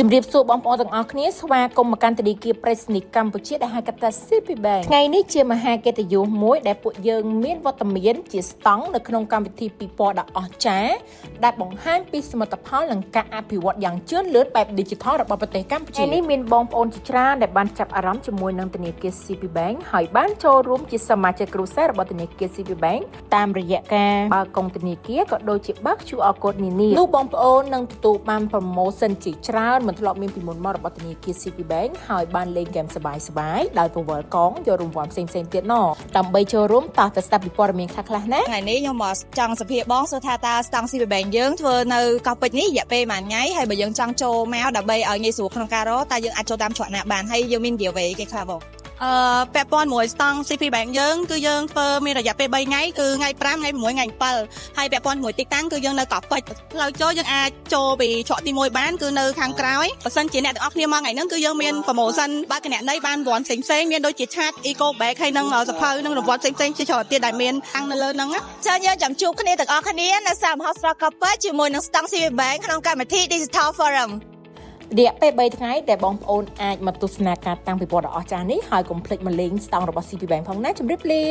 ជំរាបសួរបងប្អូនទាំងអស់គ្នាស្វាគមន៍មកកាន់ធនាគារប្រេសនីកម្ពុជាដែលហៅកាត់ថា CP Bank ថ្ងៃនេះជាមហាកិត្តិយសមួយដែលពួកយើងមានវត្តមានជាស្តង់នៅក្នុងកម្មវិធីពិព័រណ៍ដ៏អស្ចារ្យដែលបង្ហាញពីសមិទ្ធផលនិងការអភិវឌ្ឍយ៉ាងជឿនលឿនបែប Digital របស់ប្រទេសកម្ពុជានេះមានបងប្អូនជាច្រើនដែលបានចាប់អារម្មណ៍ជាមួយនឹងធនាគារ CP Bank ហើយបានចូលរួមជាសមាជិកគ្រួសាររបស់ធនាគារ CP Bank តាមរយៈការបើកកុងធនាគារក៏ដូចជាបើក QR code នានានោះបងប្អូននឹងទទួលបាន promotion ជាច្រើនមិនធ្លាប់មានពីមុនមករបស់ធនាគារ CP Bank ហើយបានលេងហ្គេមសប្បាយៗដោយពង្វិលកងយករង្វាន់ផ្សេងៗទៀតណដើម្បីចូលរួមតោះទៅស្ដាប់ពីព័ត៌មានខ្លះៗណាថ្ងៃនេះខ្ញុំមកចង់សភាបងសួរថាតើស្តង់ CP Bank យើងធ្វើនៅកោះពេជ្រនេះរយៈពេលប៉ុន្មានថ្ងៃហើយបើយើងចង់ចូលមកដើម្បីឲ្យងាយស្រួលក្នុងការរកតើយើងអាចចូលតាមច្រកណាបានហើយយើងមាន giveaway គេខ្លះបងពាក់ព័ន្ធមួយស្តង់ CP Bank យើងគឺយើងធ្វើមានរយៈពេល3ថ្ងៃគឺថ្ងៃ5ថ្ងៃ6ថ្ងៃ7ហើយពាក់ព័ន្ធមួយទីតាំងគឺយើងនៅកោះពេជ្រផ្លូវចូលយើងអាចចូលពីច្រកទី1បានគឺនៅខាងក្រោយបើសិនជាអ្នកទាំងអស់គ្នាមកថ្ងៃហ្នឹងគឺយើងមាន promotion បើកគណនីបានរង្វាន់ផ្សេងៗមានដូចជាឆាត Eco Bag ហើយនឹងសភៅនឹងរង្វាន់ផ្សេងៗជាច្រើនទៀតដែលមានខាងនៅលើហ្នឹងចាយើងចាំជួបគ្នាទាំងអស់គ្នានៅសាលមហោស្រពកោះពេជ្រជាមួយនឹងស្តង់ CP Bank ក្នុងកម្មវិធី Digital Forumរយៈពេល3ថ្ងៃដែលបងប្អូនអាចមកទស្សនាការតាំងពិព័រណ៍ដ៏អស្ចារ្យនេះហើយកុំភ្លេចមកលេងស្តង់របស់ CP Bank ផងណាជម្រាបលា